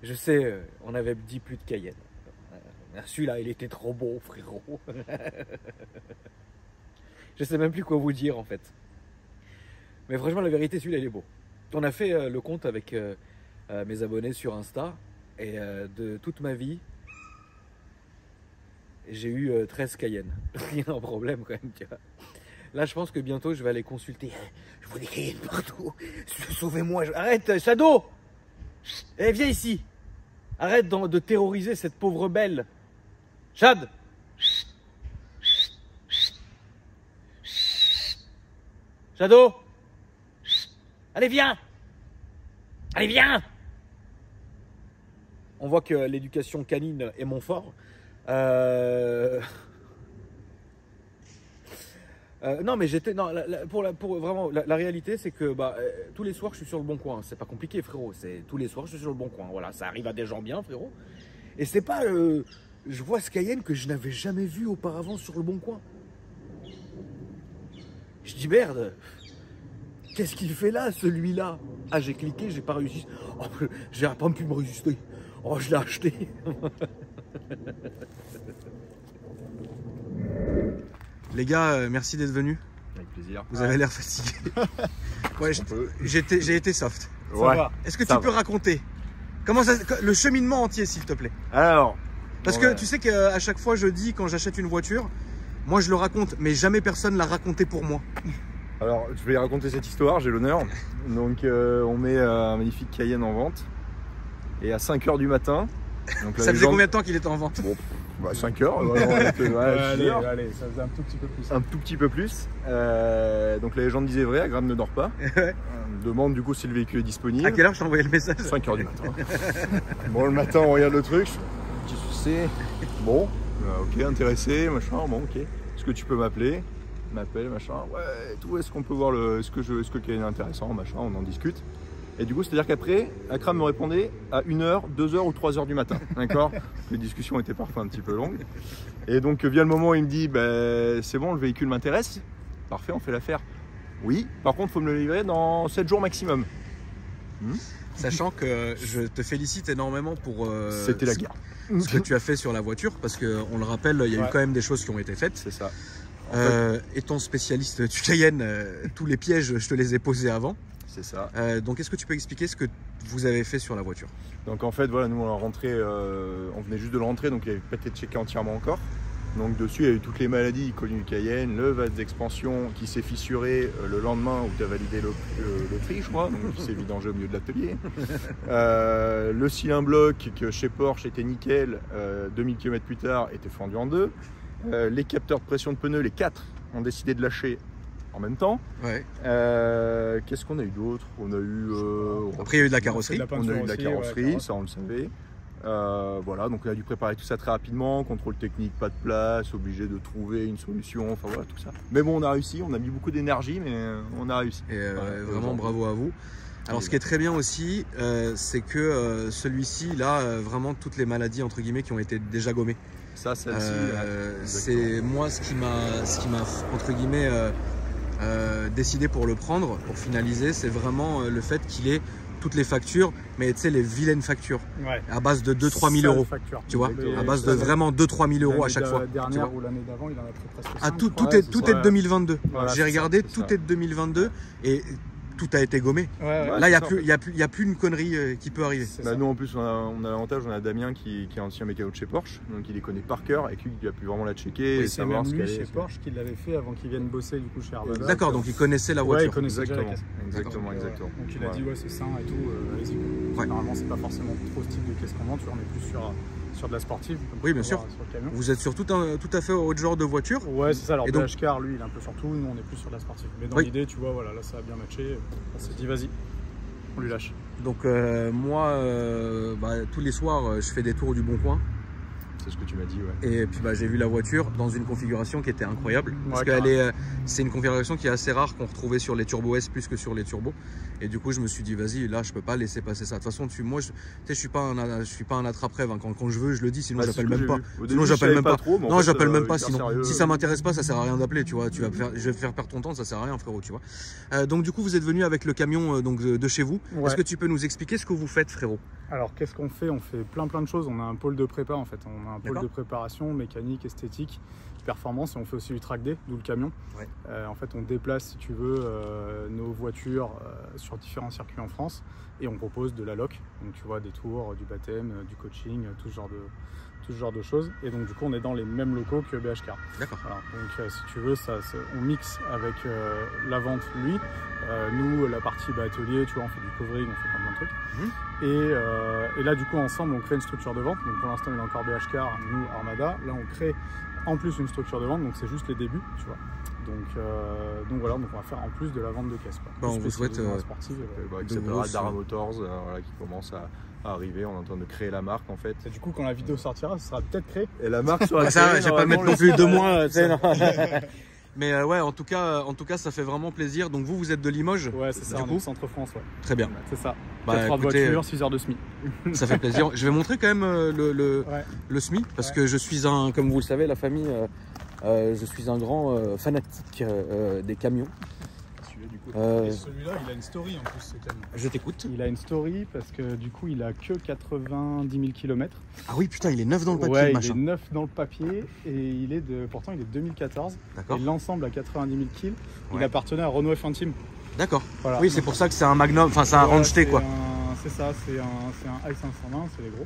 Je sais, on avait dit plus de Cayenne. Celui-là, il était trop beau, frérot. Je sais même plus quoi vous dire, en fait. Mais franchement, la vérité, celui-là, il est beau. On a fait le compte avec mes abonnés sur Insta. Et de toute ma vie, j'ai eu 13 Cayennes. Il y a un problème quand même, tu vois. Là, je pense que bientôt, je vais aller consulter. Je vois des Cayennes partout. Sauvez-moi. Arrête, Shadow. Eh, viens ici. Arrête de terroriser cette pauvre belle. Chad. Shadow. Allez, viens. Allez, viens. On voit que l'éducation canine est mon fort. Non, mais j'étais. Non, pour vraiment, la réalité, c'est que tous les soirs, je suis sur le bon coin. C'est pas compliqué, frérot. Tous les soirs, je suis sur le bon coin. Voilà, ça arrive à des gens bien, frérot. Et c'est pas. Je vois ce Cayenne que je n'avais jamais vu auparavant sur le bon coin. Je dis merde. Qu'est-ce qu'il fait là, celui-là? Ah, j'ai cliqué, j'ai pas réussi. Oh, j'ai pas pu me résister. Oh, je l'ai acheté. Les gars, merci d'être venus. Avec plaisir. Vous avez l'air fatigué. Ouais, j'ai été soft. Ouais. Est-ce que tu peux raconter comment ça, le cheminement entier, s'il te plaît? Alors, parce que tu sais qu'à chaque fois, je dis quand j'achète une voiture, moi je le raconte, mais jamais personne l'a raconté pour moi. Alors, je vais raconter cette histoire, j'ai l'honneur. Donc, on met un magnifique Cayenne en vente. Et à 5 h du matin. Donc, ça faisait combien de temps qu'il était en vente? Bon, 5 heures. Allez, ça faisait un tout petit peu plus. Un tout petit peu plus. Donc, la légende disait vrai, Agram ne dort pas. On demande du coup si le véhicule est disponible. À quelle heure je t'ai envoyé le message? 5 h du matin. Bon, le matin, on regarde le truc. Qu'est-ce que c'est? Bon, ok, intéressé, machin. Bon, ok. Est-ce que tu peux m'appeler? M'appelle, machin, ouais, tout, est-ce qu'on peut voir est-ce que le Cayenne est intéressant, machin, on en discute. Et du coup, c'est-à-dire qu'après, Akram me répondait à 1 h, 2 h ou 3 h du matin, d'accord? Les discussions étaient parfois un petit peu longues. Et donc, vient le moment où il me dit, c'est bon, le véhicule m'intéresse, parfait, on fait l'affaire. Oui, par contre, il faut me le livrer dans 7 jours maximum. Sachant que je te félicite énormément pour c'était la guerre. Ce que tu as fait sur la voiture, parce qu'on le rappelle, il y a eu quand même des choses qui ont été faites. C'est ça. Étant spécialiste du Cayenne, tous les pièges, je te les ai posés avant. C'est ça. Donc, est-ce que tu peux expliquer ce que vous avez fait sur la voiture? Donc, en fait, voilà, nous, on venait juste de le rentrer, donc il n'avait pas été checké entièrement encore. Donc, dessus, il y a eu toutes les maladies connues du Cayenne, le vase d'expansion qui s'est fissuré le lendemain où tu as validé le prix, je crois, donc qui s'est vidangé au milieu de l'atelier. Le cylindre bloc que chez Porsche était nickel, 2000 km plus tard, était fendu en deux. Les capteurs de pression de pneus, les 4, ont décidé de lâcher en même temps. Ouais. Qu'est-ce qu'on a eu d'autre? On a eu. Après, il y a eu de la carrosserie. On a eu de la carrosserie, ça on le savait. Voilà, donc on a dû préparer tout ça très rapidement. Contrôle technique, pas de place, obligé de trouver une solution, enfin voilà, tout ça. Mais bon, on a réussi, on a mis beaucoup d'énergie, mais on a réussi. Et vraiment, bravo à vous. Alors, ce qui est très bien aussi, c'est que celui-ci, il a vraiment toutes les maladies, entre guillemets, qui ont été déjà gommées. Ça, celle-ci, c'est moi ce qui m'a entre guillemets décidé pour le prendre, pour finaliser, c'est vraiment le fait qu'il ait toutes les factures, mais tu sais, les vilaines factures, à base de 2-3 000 euros, tu vois, à base de vraiment 2-3 000 euros à chaque fois. L'année dernière ou l'année d'avant, il en a pris presque 5. Ah, tout est de 2022. Voilà, j'ai regardé, tout est de 2022 et tout a été gommé. Là, il n'y a plus une connerie qui peut arriver. Nous, en plus, on a l'avantage, on a Damien qui est ancien mécano de chez Porsche, donc il les connaît par cœur et qui a pu vraiment la checker et savoir ce qu'elle est. C'est chez Porsche qu'il l'avait fait avant qu'il vienne bosser du coup chez Arvada. D'accord, donc il connaissait la voiture. Ouais, il connaissait déjà la caisse. Exactement. Donc il a dit c'est sain et tout, allez-y. Généralement, c'est pas forcément trop ce type de caisse qu'on vend, on est plus sur de la sportive. Oui, bien sûr. Vous êtes sur tout à fait autre genre de voiture. Ouais, c'est ça. Alors, BHK, lui, il est un peu sur tout. Nous, on est plus sur de la sportive. Mais dans l'idée, tu vois, voilà, là, ça a bien matché. On s'est dit, vas-y, on lui lâche. Donc, moi, tous les soirs, je fais des tours du Bon Coin. c'est ce que tu m'as dit, ouais. Et puis j'ai vu la voiture dans une configuration qui était incroyable. Parce Ouais, que c'est une configuration qui est assez rare qu'on retrouvait sur les Turbo S plus que sur les Turbo. Et du coup, je me suis dit, vas-y, là, je peux pas laisser passer ça. De toute façon, moi, je suis pas un attrape-rêve. Hein. Quand je veux, je le dis, sinon j'appelle même pas. Sinon, j'appelle même pas. Non, j'appelle même pas. Sinon, si ça m'intéresse pas, ça sert à rien d'appeler, tu vois. Je vais faire perdre ton temps, ça sert à rien, frérot, tu vois. Donc, du coup, vous êtes venu avec le camion de chez vous. Ouais. Est-ce que tu peux nous expliquer ce que vous faites, frérot? Alors qu'est-ce qu'on fait? On fait plein de choses. On a un pôle de prépa en fait. On a un pôle D'accord. de préparation, mécanique, esthétique, performance et on fait aussi du track day, d'où le camion. Ouais. En fait, on déplace, si tu veux, nos voitures sur différents circuits en France et on propose de la loc. Donc tu vois, des tours, du baptême, du coaching, tout ce genre de choses. Et donc du coup, on est dans les mêmes locaux que BHK. D'accord. Voilà. Donc si tu veux, on mixe avec la vente, lui. Nous, la partie atelier, tu vois, on fait du covering, on fait plein de trucs. Et là, du coup, ensemble, on crée une structure de vente. Donc pour l'instant, il est encore BHK, nous, Armada. Là, on crée en plus une structure de vente, donc c'est juste les débuts, tu vois. Donc voilà, donc on va faire en plus de la vente de caisse. Bon, on vous souhaite sportive. Qui s'appellera Dara Motors, voilà, qui commence à arriver. On est en train de créer la marque en fait. Et du coup, quand la vidéo sortira, ce sera peut-être créé. Et la marque sera Ça, créée, je vais pas mettre non normalement, plus 2 mois, tu sais, non. Mais ouais, en tout cas, ça fait vraiment plaisir. Donc vous êtes de Limoges? Ouais, c'est ça, du on coup est Centre-France, ouais. Très bien. C'est ça. Bah, 4 heures de écoutez, voiture, 6 heures de SMI. ça fait plaisir. Je vais montrer quand même Ouais. le SMI parce Ouais. que je suis comme vous le savez, la famille, je suis un grand fanatique des camions. Celui-là, du coup, Et celui-là, il a une story en plus, ce camion. Je t'écoute. Il a une story parce que du coup, il a que 90 000 km. Ah oui, putain, il est neuf dans le papier, Ouais, le il machin. est neuf dans le papier et pourtant il est 2014. D'accord. Et l'ensemble à 90 000 kg, il Ouais. appartenait à Renault F1 Team. D'accord. Voilà. Oui, c'est pour ça que c'est un Magnum, enfin c'est un Range T quoi. C'est ça, c'est un i520, c'est les gros.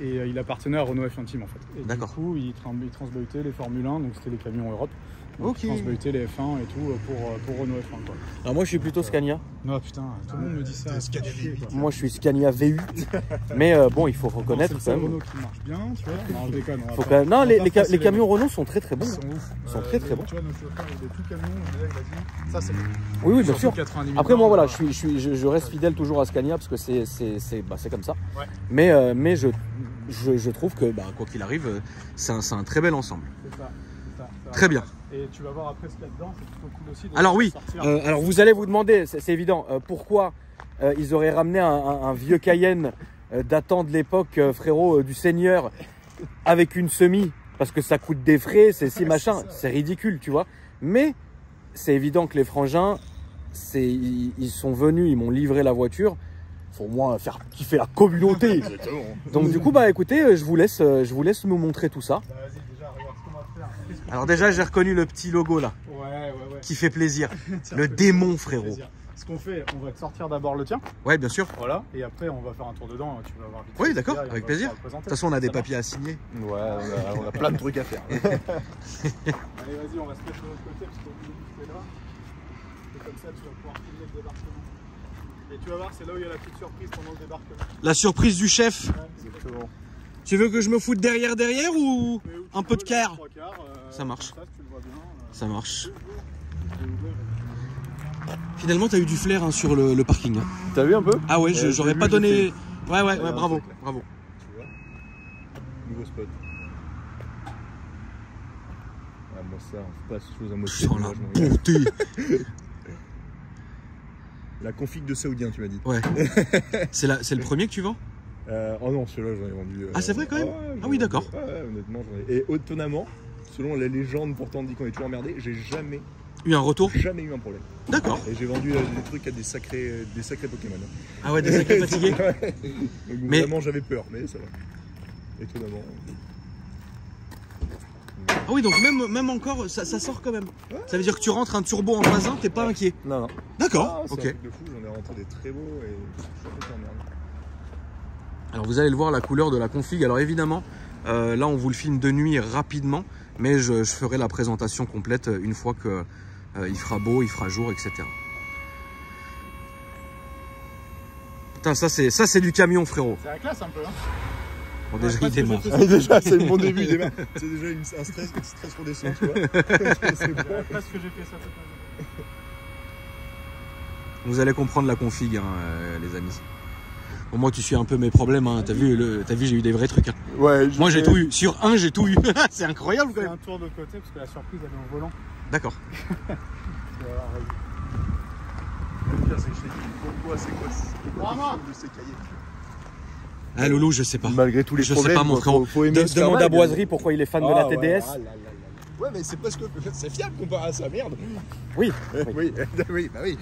Et il appartenait à Renault F1 Team en fait. Et du D'accord. coup, il transboitait les Formule 1, donc c'était les camions Europe. Donc Ok. il transboitait les F1 et tout pour Renault F1 quoi. Alors moi je suis plutôt Scania. Non putain, tout le monde me dit ça. Scania chier, quoi. Moi je suis Scania V8. Mais bon, il faut Non, reconnaître c'est quand le seul même. Renault qui marche bien, tu vois. Non, je déconne. on va Faut pas- quand même... Non, on va les pas casser camions mecs. Renault sont très très bons. Ils sont ouf. Ils sont très, très bons. Tu vois, nos chauffeurs, il est tout camion. Le mec, vas-y. Ça, c'est Oui, oui, bien surtout sûr. 90 000 Après moi bornes, voilà, je reste fidèle toujours à Scania parce que c'est comme ça. Ouais. Mais je trouve que quoi qu'il arrive, c'est un très bel ensemble. C'est ça. Très bien. Et tu vas voir après ce qu'il y a dedans, c'est plutôt cool aussi. de Alors oui, sortir. alors vous allez vous demander, c'est évident, pourquoi ils auraient ramené un vieux Cayenne datant de l'époque, frérot, du Seigneur, avec une semi, parce que ça coûte des frais, c'est si machin, c'est ridicule, tu vois. Mais c'est évident que les frangins, ils sont venus, ils m'ont livré la voiture. Faut au moins faire kiffer la communauté. Exactement. Donc du coup, écoutez, je vous laisse nous montrer tout ça. Bah, vas-y, déjà, regarde ce qu'on va faire. Qu'est-ce qu'on Alors fait déjà, j'ai reconnu le petit logo là, Ouais. qui fait plaisir. Tiens, Le ça fait démon, frérot. plaisir. Ce qu'on fait, on va te sortir d'abord le tien. Ouais, bien sûr. Voilà. Et après, on va faire un tour dedans. Tu vas voir vite. Oui, fait d'accord, ce qu'il y a et on avec va plaisir. pouvoir le présenter. De toute façon, on a des Ça marche. papiers à signer. Ouais, on a plein de trucs à faire. Allez, vas-y, on va se mettre de l'autre côté parce qu'on est là. Et comme ça, tu vas pouvoir filmer le débarquement. Et tu vas voir, c'est là où il y a la petite surprise pendant le débarquement. La surprise du chef. Ouais, Exactement. Tu veux que je me foute derrière ou mais où tu un peu veux, de là, quart? 3 quarts, Ça marche. comme ça, tu le vois bien. Ça marche. Je vais ouvrir. Finalement, t'as eu du flair hein, sur le parking. Hein. T'as vu un peu? Ah ouais, J'ai j'aurais vu, pas j'ai donné. Ouais, un bravo, truc, là. bravo. Tu vois? Nouveau spot. Ah, moi ça, on passe chose à moitié. Sans Moi, la je m'en regarde. bonté. La config de Saoudien, tu m'as dit. Ouais. C'est le premier que tu vends? Oh non, celui-là j'en ai vendu. Ah, c'est vrai, quand même? ouais, Ah j'en oui, ai d'accord. vendu. Ouais, honnêtement, j'en ai. Et étonnamment, selon la légende pourtant dit qu'on est toujours emmerdé, j'ai jamais Eu un retour? eu un problème. D'accord. Et j'ai vendu des trucs à des sacrés Pokémon. Ah ouais, des sacrés fatigués. Ouais. Donc Mais- vraiment j'avais peur, mais ça va. Étonnamment. Ah oui, donc même encore, ça sort quand même. Ça veut dire que tu rentres un turbo en phase 1, t'es pas inquiet. Non, non. D'accord, C'est ok. un truc de fou, j'en ai rentré des très beaux et je suis un peu emmerdé. Alors vous allez le voir, la couleur de la config. Alors évidemment, là on vous le filme de nuit rapidement, mais je ferai la présentation complète une fois que il fera beau, il fera jour, etc. Putain, ça c'est du camion, frérot. C'est la classe un peu. Hein. Bon, déjà Ouais, il démarre. parce que Déjà, c'est mon début. C'est déjà un stress redescend, tu vois. C'est bon. C'est presque que j'ai fait ça cette année. Vous allez comprendre la config, hein, les amis. Au moins tu suis un peu mes problèmes, hein. T'as vu, j'ai eu des vrais trucs. Hein. Ouais, Moi j'ai tout eu. Sur un, j'ai tout eu. C'est incroyable quand C'est même. un tour de côté parce que la surprise elle est au volant. D'accord. Voilà, vas-y. Le pire, c'est que je t'ai dit pourquoi, c'est quoi de ces cahiers. Ah Loulou, je sais pas. Malgré tous les Je problèmes, sais pas mon frérot. faut aimer ce Demande travail, à Boiserie pourquoi il est fan de la TDS. Ouais, mais c'est presque. C'est fiable comparé à sa merde. Oui. Oui, oui, bah oui.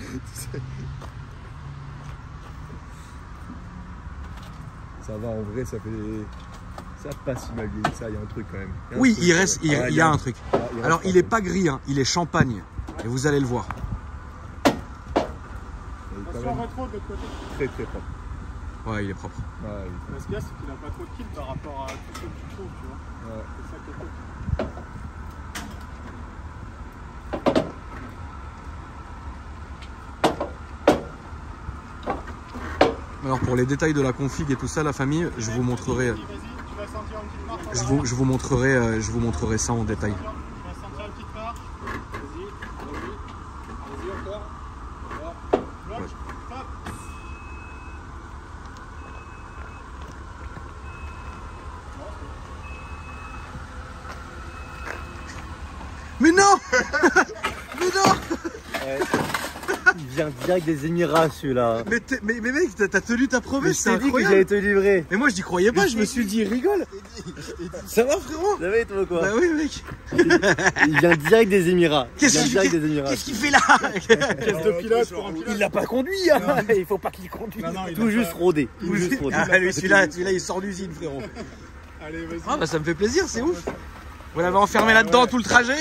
Ça va en vrai, ça fait. Ça passe si mal vieilli, ça, il y a un truc quand même. Oui, il reste, il y a un truc. Alors il est pas gris, hein, il est champagne. Et vous allez le voir. Attention rétro de l'autre côté. Très très propre. Ouais, il est propre. Ouais, Ce qu'il y a, c'est qu'il a pas trop de kills par rapport à tout ce que tu trouves, tu vois. ouais. C'est ça qui est cool. Alors pour les détails de la config et tout ça, la famille, je vous montrerai. Vas-y, tu vas sentir une petite marche. Je vous montrerai ça en détail. Tu vas sentir une petite marche. Vas-y encore. Voilà. Bloc, stop. Mais non Mais non Il vient direct des Émirats celui-là. mais mec, t'as tenu ta Mais promesse, je c'est t'ai dit que incroyable. j'allais te livrer. Mais moi je n'y croyais pas, je me suis dit rigole. Ça va frérot? Ça va et toi quoi? Bah oui mec. Il vient direct des Émirats. Qu'est-ce Qu'est-ce qu'il fait là? Caisse de pilote pour un pilote. Il l'a pas conduit, hein. Il faut pas qu'il conduise. Non, il a Tout pas- juste rodé. Tout juste rodé. Ah lui celui-là il sort d'usine frérot. Allez, vas-y. Ah bah ça me fait plaisir, c'est ouf. Vous l'avez enfermé là-dedans tout le trajet?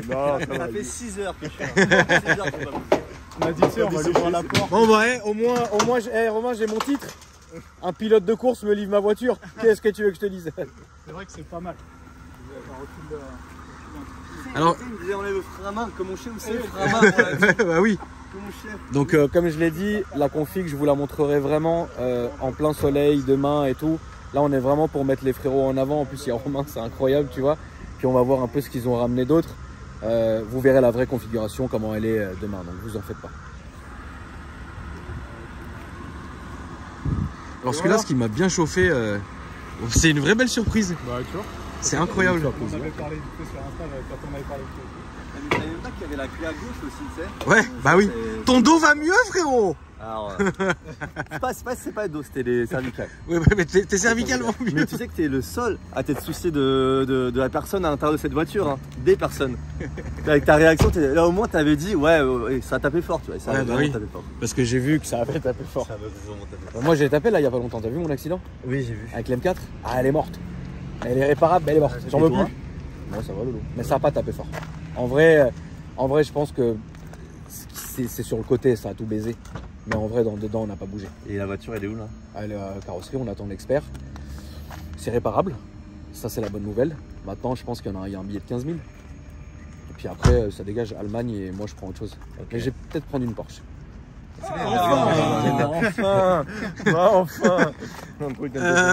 Non, ça Ça va. fait 6 heures que je suis là. 6 heures qu'on va bouger. On a dit, tu sais, on va lui ouvrir la porte. Bon bah au moins Romain j'ai mon titre. Un pilote de course me livre ma voiture. Qu'est-ce que tu veux que je te dise? C'est vrai que c'est pas mal. Alors Il me disait enlève le frein à main, comme mon chef, vous savez, le frein à main. Voilà, bah oui. comme mon chef. Donc comme je l'ai dit, la config je vous la montrerai vraiment en plein soleil demain et tout. Là on est vraiment pour mettre les frérots en avant. En plus il y a Romain, c'est incroyable tu vois. Puis on va voir un peu ce qu'ils ont ramené d'autres. Vous verrez la vraie configuration, comment elle est demain, donc vous en faites pas. Alors celui-là, ce qui m'a bien chauffé, c'est une vraie belle surprise. Bah, tu vois. C'est incroyable. On avait parlé vite fait sur Insta quand on avait parlé de Tu savais même pas qu'il y avait la clé à gauche aussi, tu sais. Ouais, bah oui. C'est- Ton dos va mieux frérot. Alors, c'est pas le dos, c'était les cervicales. Ouais, mais t'es cervicalement mieux. Mais tu sais que t'es le seul à t'être soucié de la personne à l'intérieur de cette voiture, hein. Des personnes. Avec ta réaction, là au moins t'avais dit ouais, ça a tapé fort, tu vois. Ça a Ouais, bah vraiment oui. tapé fort. Parce que j'ai vu que ça avait tapé fort. Ça va vraiment taper fort. Moi j'ai tapé là il y a pas longtemps, t'as vu mon accident? Oui, j'ai vu. Avec l'M4? Ah elle est morte. Elle est réparable, mais elle est morte. J'en Et veux toi plus. Bon ça va Loulou. Mais ça a pas tapé fort. En vrai je pense que c'est sur le côté, ça a tout baisé. Mais en vrai dedans on n'a pas bougé. Et la voiture, elle est où là? Elle est à la carrosserie, on attend l'expert. C'est réparable. Ça c'est la bonne nouvelle. Maintenant je pense qu'il y a un billet de 15 000. Et puis après ça dégage Allemagne et moi je prends autre chose. Mais je vais peut-être prendre une Porsche. Enfin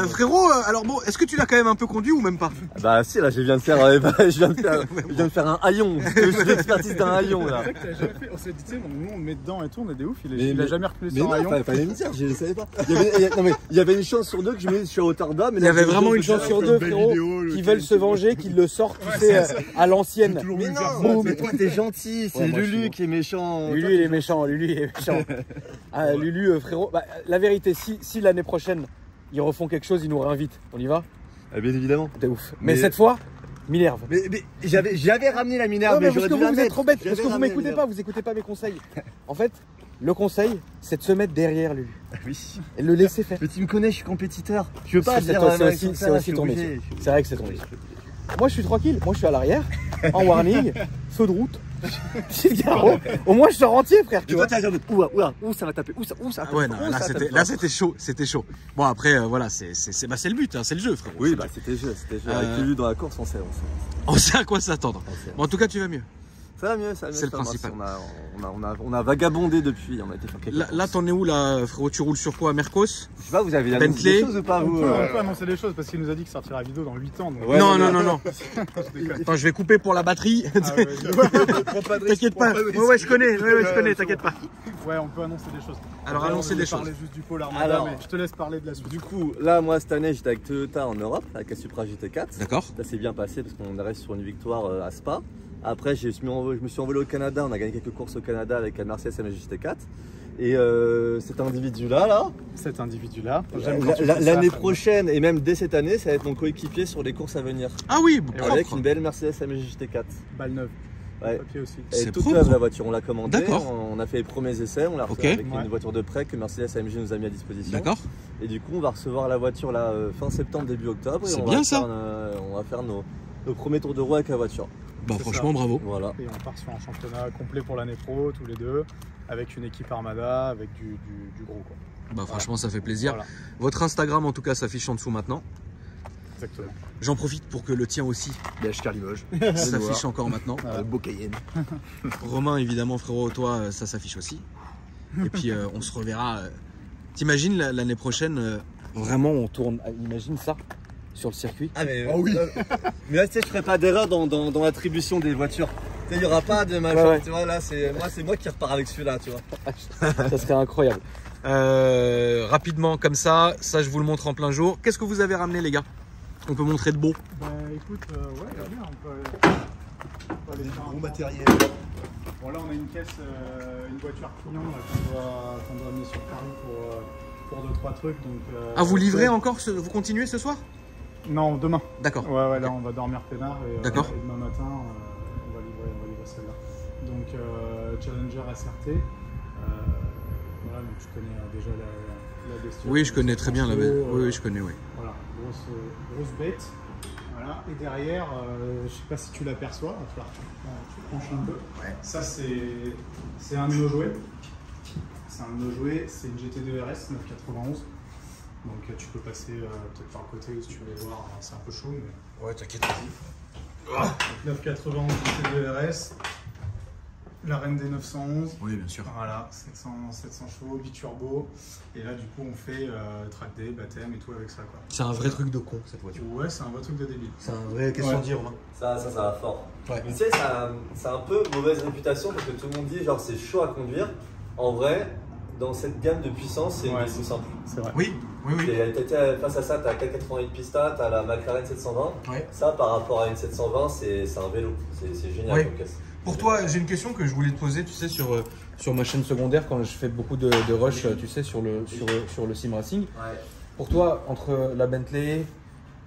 Frérot, alors bon, est-ce que tu l'as quand même un peu conduit ou même pas? Bah si, là je viens de faire un haillon. Je suis l'expertise d'un haillon là. C'est vrai que t'as jamais fait. On s'est dit, tu sais, nous on met dedans et tout, on est des ouf. Mais- Il a mais- jamais reculé Mais sur un non, rayon. fallait me dire, je ne savais pas. Il y avait une chance sur deux que je suis à hauteur d'âme. Il y avait vraiment une chance sur deux, frérot, qui veulent se venger, qui le sortent, tu sais, à l'ancienne. Mais non, mais toi t'es gentil, c'est Ouais, moi, je suis Lulu bon. qui est méchant. Lulu il est méchant, Lulu il est méchant. Ah, Lulu, frérot, bah, la vérité, si l'année prochaine ils refont quelque chose, ils nous réinvitent. On y va? Ah, bien évidemment. De ouf. Mais Mais- cette fois, Minerve. Mais j'avais ramené la Minerve, Non, mais mais parce j'aurais que dû vous, la vous êtes mettre. trop bête, J'avais parce que vous ramené la m'écoutez Minerve. pas, vous écoutez pas mes conseils. En fait, le conseil, c'est de se mettre derrière Lulu Oui. et de le laisser faire. Mais tu me connais, je suis compétiteur. Je veux pas C'est dire c'est aussi ton métier. C'est vrai que c'est ton métier. Moi, je suis tranquille. Moi, je suis à l'arrière, en warning, feu de route. Petit garrot. Au moins, je sors entier, frère. Tu Tu vois. vois, t'as où ça va taper, où ça va Ah taper. ouais, non, où ça va taper. là, c'était chaud, c'était chaud. Bon, après, voilà, c'est le but, hein, c'est le jeu, frérot. Oui, bah c'était jeu. Avec Lulu dans la course, on sait. On sait à quoi s'attendre. Bon, en tout cas, tu vas mieux. Ça va mieux, ça va mieux. C'est le ça va, principal. On a vagabondé depuis, on a été faire quelques Là, t'en es où là, frérot? Tu roules sur quoi? Mercos? Je sais pas, vous avez Bentley. annoncé des choses ou pas, vous On peut annoncer des choses parce qu'il nous a dit qu'il sortira la vidéo dans 8 ans. Donc... Ouais, non, mais- non. Attends, je vais couper pour la batterie. Ah ouais, T'inquiète pas. Ouais, je connais. Ouais, je connais. T'inquiète pas. ouais, on peut annoncer des choses. Alors, Après, annoncer on des voulait parler choses. juste du pôle Armada, Alors, mais je te laisse parler de la suite. Du coup, là, moi, cette année, j'étais avec Toyota en Europe, avec la Supra GT4. D'accord. Ça s'est bien passé parce qu'on reste sur une victoire à Spa. Après, je me suis envolé au Canada, on a gagné quelques courses au Canada avec la Mercedes AMG GT4. Et cet individu-là, Cet individu-là, j'aime quand tu fais ça, l'année ça. prochaine et même dès cette année, ça va être mon coéquipier sur les courses à venir. Ah oui, Avec propre. une belle Mercedes AMG GT4. Balle neuve. Ouais. Papier aussi. Elle C'est est toute propre. neuve la voiture, on l'a commandée, D'accord. on a fait les premiers essais, on l'a reçue Ok. avec Ouais. une voiture de prêt que Mercedes AMG nous a mis à disposition. D'accord. Et du coup, on va recevoir la voiture là fin septembre, début octobre. Et C'est on bien va ça. faire, on va faire nos premiers tours de roue avec la voiture. Bah, C'est franchement, ça. bravo. Voilà. Et on part sur un championnat complet pour l'année pro, tous les deux, avec une équipe Armada, avec du gros quoi. Bah, franchement, ça fait plaisir. Voilà, Votre Instagram, en tout cas, s'affiche en dessous maintenant. exactement. J'en profite pour que le tien aussi BHK Limoges. s'affiche encore maintenant. Beau Cayenne. Romain, évidemment, frérot, toi, ça s'affiche aussi. Et puis, on se reverra. T'imagines l'année prochaine, vraiment, on tourne. Imagine ça sur le circuit. Ah mais, Oh oui. mais là, tu sais, je ferai pas d'erreur dans l'attribution des voitures. Tu sais, il n'y aura pas de machin. Ouais. Tu vois, là, c'est moi qui repars avec celui-là, tu vois. Ça serait incroyable. Rapidement, comme ça, je vous le montre en plein jour. Qu'est-ce que vous avez ramené, les gars? On peut montrer de beau. Bah écoute, ouais, bien, on peut aller faire un Bon tour. matériel. Bon là on a une caisse, une voiture client là, qu'on doit amener sur Paris pour 2-3 trucs. Donc, Ah, vous livrez ouais. encore vous continuez ce soir? Non, demain. D'accord. Ouais, là on va dormir peinard et, D'accord. et demain matin on va livrer celle-là. Donc Challenger SRT. Voilà, donc tu connais déjà la bestiole. Oui, je connais très bien la bête. Oui, je connais, oui. Voilà, grosse bête. Voilà. Et derrière, je sais pas si tu l'aperçois, il va falloir que tu penches un peu. Ouais. Ça, c'est un de nos jouets. C'est un de nos jouets, c'est une GT2 RS 991. Donc tu peux passer peut-être par le côté si tu veux voir, c'est un peu chaud. Mais... Ouais, t'inquiète, vas-y. Donc, 991 GT2 RS, la reine des 911. Oui, bien sûr. Voilà, 700 chevaux, biturbo. Et là, du coup, on fait track day, baptême et tout avec ça, quoi. C'est un vrai truc de con, cette voiture. Ouais, c'est un vrai truc de débile. C'est un vrai question Ouais. de dire, Romain. Ça va fort. Ouais. Mais tu sais, ça a un peu mauvaise réputation parce que tout le monde dit genre c'est chaud à conduire. En vrai, dans cette gamme de puissance, c'est une des plus simples. C'est vrai. Oui, oui, oui. Face à ça, tu as 488 Pista, tu as la McLaren 720. Ouais. Ça, par rapport à une 720, c'est un vélo. C'est génial Ouais. comme caisse. Pour toi, j'ai une question que je voulais te poser, tu sais, sur ma chaîne secondaire, quand je fais beaucoup de rush, tu sais, sur le sim racing. Ouais. Pour toi, entre la Bentley,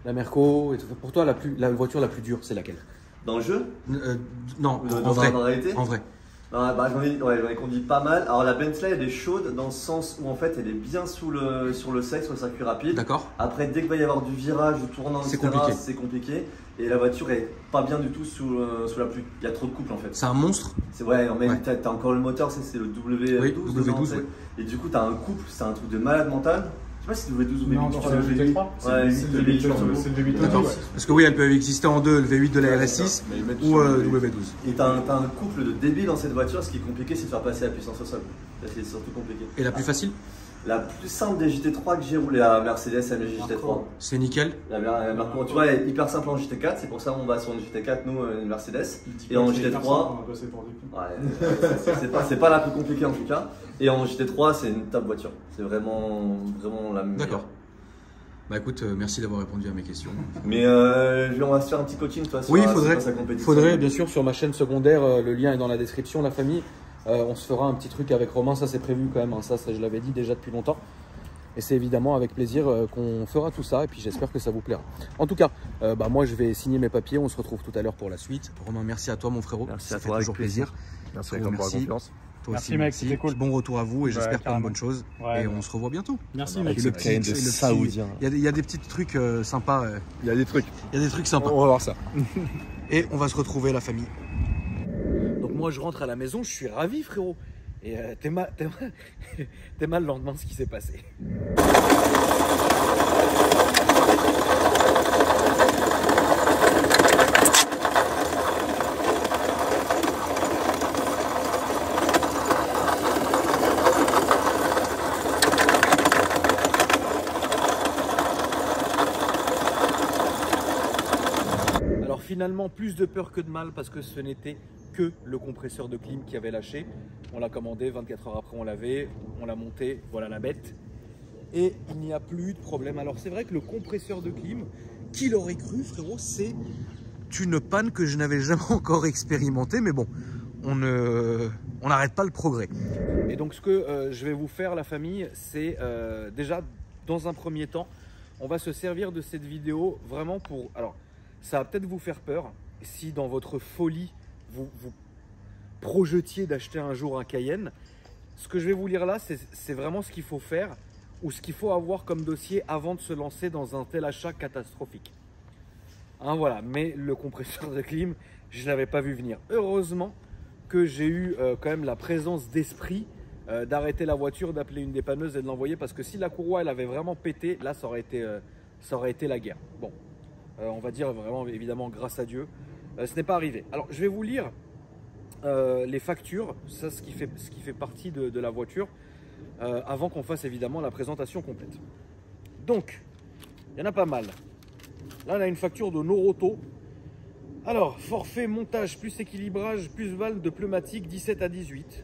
la Merco, et tout, pour toi, la voiture la plus dure, c'est laquelle? Dans le jeu Non, Dans en vrai. la réalité En vrai. J'en ai conduit pas mal. Alors la Bentley, elle est chaude dans le sens où en fait elle est bien sur le sec, sur le circuit rapide. D'accord. Après, dès qu'il va y avoir du virage, du tournant, C'est etc., compliqué. c'est compliqué. Et la voiture est pas bien du tout sous la pluie. Il y a trop de couple en fait. C'est un monstre. Ouais, mais Ouais. t'as encore le moteur, c'est le W12. Oui, dedans, W12, tu sais. ouais. Et du coup, t'as un couple, c'est un truc de malade mental. Je sais pas si c'est W12 ou Non, V8. sur le GT3, Ouais, c'est le V8 V8 turbo. c'est le V8 D'accord. ouais. Parce que oui, elles peuvent exister en deux, le V8 de la RS6 Mais ils mettent ou sur le W12. Et t'as un couple de débile dans cette voiture. Ce qui est compliqué, c'est de faire passer la puissance au sol. Là, c'est surtout compliqué. Et la plus facile, La plus simple des GT3 que j'ai roulé, la Mercedes AMG GT3. c'est nickel. La Merco, tu vois, elle est hyper simple en GT4, c'est pour ça qu'on va sur une GT4, nous, une Mercedes. Et en GT3, on va bosser pour du coup. ouais, c'est pas la plus compliquée en tout cas. Et en GT3, c'est une top voiture. C'est vraiment la meilleure. D'accord. Bah écoute, merci d'avoir répondu à mes questions. Mais on va se faire un petit coaching, toi, sur Oui, sur faudrait, sa compétition. faudrait bien sûr sur ma chaîne secondaire, le lien est dans la description, la famille. On se fera un petit truc avec Romain, ça c'est prévu quand même, hein, ça je l'avais dit déjà depuis longtemps. Et c'est évidemment avec plaisir qu'on fera tout ça et puis j'espère que ça vous plaira. En tout cas, moi je vais signer mes papiers, on se retrouve tout à l'heure pour la suite. Romain, merci à toi mon frérot, Merci ça à fait toi, toujours avec plaisir. plaisir. Merci Frérot, pour la merci. confiance. Toi Merci, aussi, mec, c'était cool. Bon retour à vous et Ouais, j'espère plein de carrément. bonnes choses. Ouais, Et ouais. on se revoit bientôt. Merci Ah, mec. Et le petit- Cayenne de et le petit- Saoudien. Il y a des petits trucs sympas. Il y a des trucs. Il y a des trucs sympas. On va voir ça. Et on va se retrouver la famille. Donc moi je rentre à la maison, je suis ravi frérot. Et t'es mal le lendemain de ce qui s'est passé. finalement plus de peur que de mal parce que ce n'était que le compresseur de clim qui avait lâché. On l'a commandé, 24 heures après on l'avait, on l'a monté, voilà la bête. Et il n'y a plus de problème. Alors c'est vrai que le compresseur de clim, qui l'aurait cru frérot, c'est une panne que je n'avais jamais encore expérimentée, mais bon, on n'arrête pas le progrès. Et donc ce que je vais vous faire la famille, c'est déjà dans un premier temps, on va se servir de cette vidéo vraiment pour... Alors ça va peut-être vous faire peur si dans votre folie vous projetiez d'acheter un jour un Cayenne. Ce que je vais vous lire là, c'est vraiment ce qu'il faut faire ou ce qu'il faut avoir comme dossier avant de se lancer dans un tel achat catastrophique. Hein, voilà, mais le compresseur de clim, je ne l'avais pas vu venir. Heureusement que j'ai eu quand même la présence d'esprit d'arrêter la voiture, d'appeler une dépanneuse et de l'envoyer parce que si la courroie elle avait vraiment pété, là ça aurait été la guerre. Bon, on va dire vraiment évidemment grâce à Dieu, ce n'est pas arrivé. Alors je vais vous lire les factures, ça ce qui fait partie de la voiture, avant qu'on fasse évidemment la présentation complète. Donc, il y en a pas mal. Là on a une facture de Noroto. Alors, forfait montage plus équilibrage plus valve de pneumatique 17 à 18.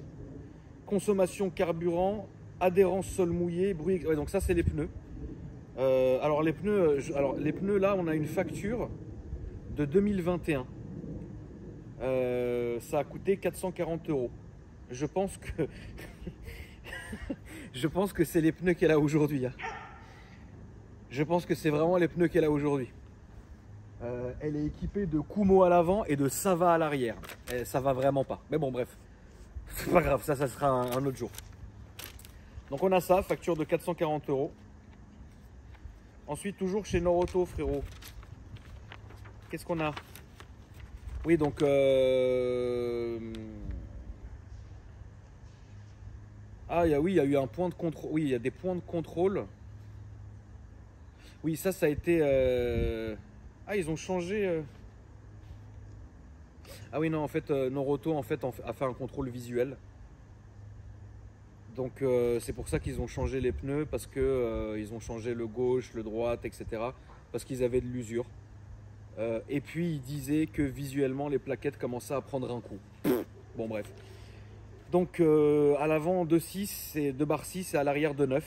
Consommation carburant, adhérence sol mouillé, bruit. Ouais, donc ça c'est les pneus. Alors les pneus là on a une facture de 2021. Ça a coûté 440 €. Je pense que je pense que c'est les pneus qu'elle a aujourd'hui. Hein. Je pense que c'est vraiment les pneus qu'elle a aujourd'hui. Elle est équipée de Kumho à l'avant et de Sava à l'arrière. Ça va vraiment pas. Mais bon, bref. C'est pas grave, ça sera un autre jour. Donc on a ça, facture de 440 €. Ensuite, toujours chez Noroto, frérot. Qu'est-ce qu'on a? Oui, donc... Ah, oui, il y a eu un point de contrôle. Oui, il y a des points de contrôle. Oui, ça a été... Ah, ils ont changé... Ah oui, non, en fait, Noroto a fait un contrôle visuel. Donc, c'est pour ça qu'ils ont changé les pneus, parce que ils ont changé le gauche, le droite, etc. Parce qu'ils avaient de l'usure. Et puis, ils disaient que visuellement, les plaquettes commençaient à prendre un coup. Bon, bref. Donc, à l'avant, 2,6 et 2 barres 6 et à l'arrière, 2,9.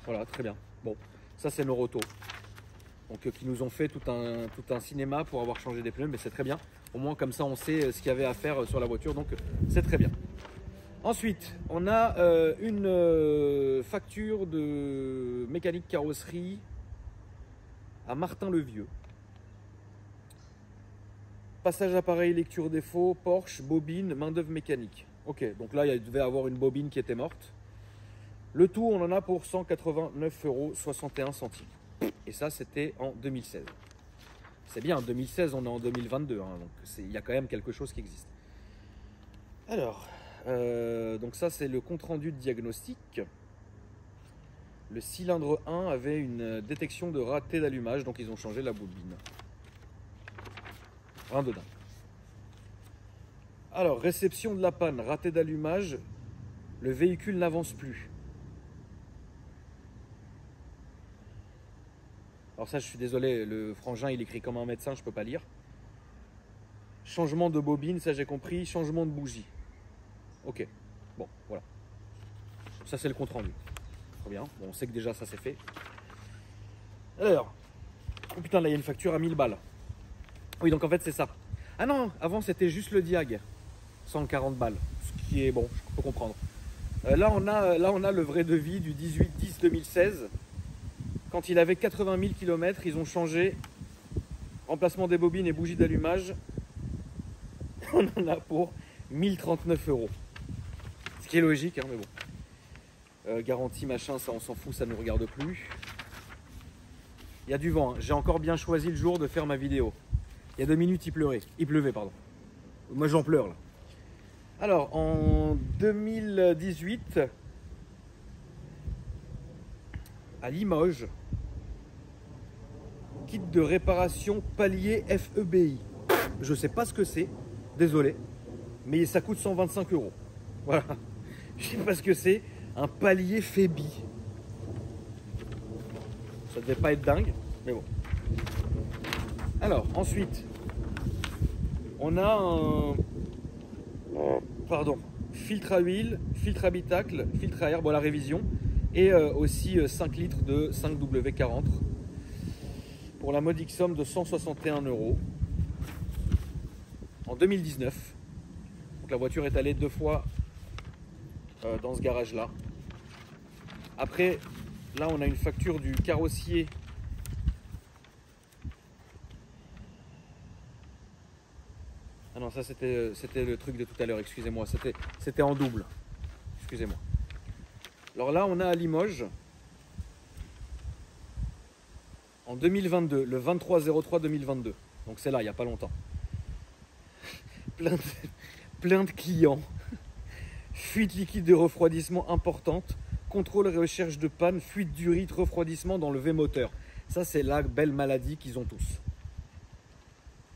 Voilà, très bien. Bon, ça, c'est Noroto. Donc, qui nous ont fait tout un cinéma pour avoir changé des pneus, mais c'est très bien. Au moins, comme ça, on sait ce qu'il y avait à faire sur la voiture, donc c'est très bien. Ensuite, on a une facture de mécanique carrosserie à Martin-le-Vieux. Passage appareil, lecture défaut, Porsche, bobine, main d'œuvre mécanique. Ok, donc là, il devait avoir une bobine qui était morte. Le tout, on en a pour 189,61 €. Et ça, c'était en 2016. C'est bien, en 2016, on est en 2022, hein, donc il y a quand même quelque chose qui existe. Alors, donc ça, c'est le compte-rendu de diagnostic. Le cylindre 1 avait une détection de raté d'allumage, donc ils ont changé la bobine. Rien de dingue. Alors, réception de la panne, raté d'allumage, le véhicule n'avance plus. Alors ça, je suis désolé, le frangin, il écrit comme un médecin, je ne peux pas lire. Changement de bobine, ça j'ai compris. Changement de bougie. Ok, bon, voilà. Ça, c'est le compte rendu. Très bien, bon, on sait que déjà ça c'est fait. Alors, oh putain, là il y a une facture à 1000 balles. Oui, donc en fait c'est ça. Ah non, avant c'était juste le diag. 140 balles, ce qui est bon, je peux comprendre. Là on a le vrai devis du 18-10-2016. Quand il avait 80 000 km, ils ont changé remplacement des bobines et bougies d'allumage. On en a pour 1039 €. Ce qui est logique, hein, mais bon. Garantie, machin, ça on s'en fout, ça ne nous regarde plus. Il y a du vent, hein. J'ai encore bien choisi le jour de faire ma vidéo. Il y a 2 minutes, il pleuvait, pardon. Moi j'en pleure là. Alors, en 2018, à Limoges, kit de réparation palier FEBI. Je sais pas ce que c'est, désolé, mais ça coûte 125 €. Voilà, je sais pas ce que c'est, un palier FEBI. Ça devait pas être dingue, mais bon. Alors, ensuite, On a un filtre à huile, filtre habitacle, filtre à air, bon la révision, et aussi 5 litres de 5W40 pour la modique somme de 161 € en 2019. Donc la voiture est allée 2 fois dans ce garage là. Après, là on a une facture du carrossier. Ah non, ça c'était le truc de tout à l'heure, excusez-moi, c'était en double. Excusez-moi. Alors là, on a à Limoges, en 2022, le 23/03/2022. Donc c'est là, il n'y a pas longtemps. Plein de clients. Fuite liquide de refroidissement importante. Contrôle et recherche de panne. Fuite d'urite, refroidissement dans le V-moteur. Ça, c'est la belle maladie qu'ils ont tous.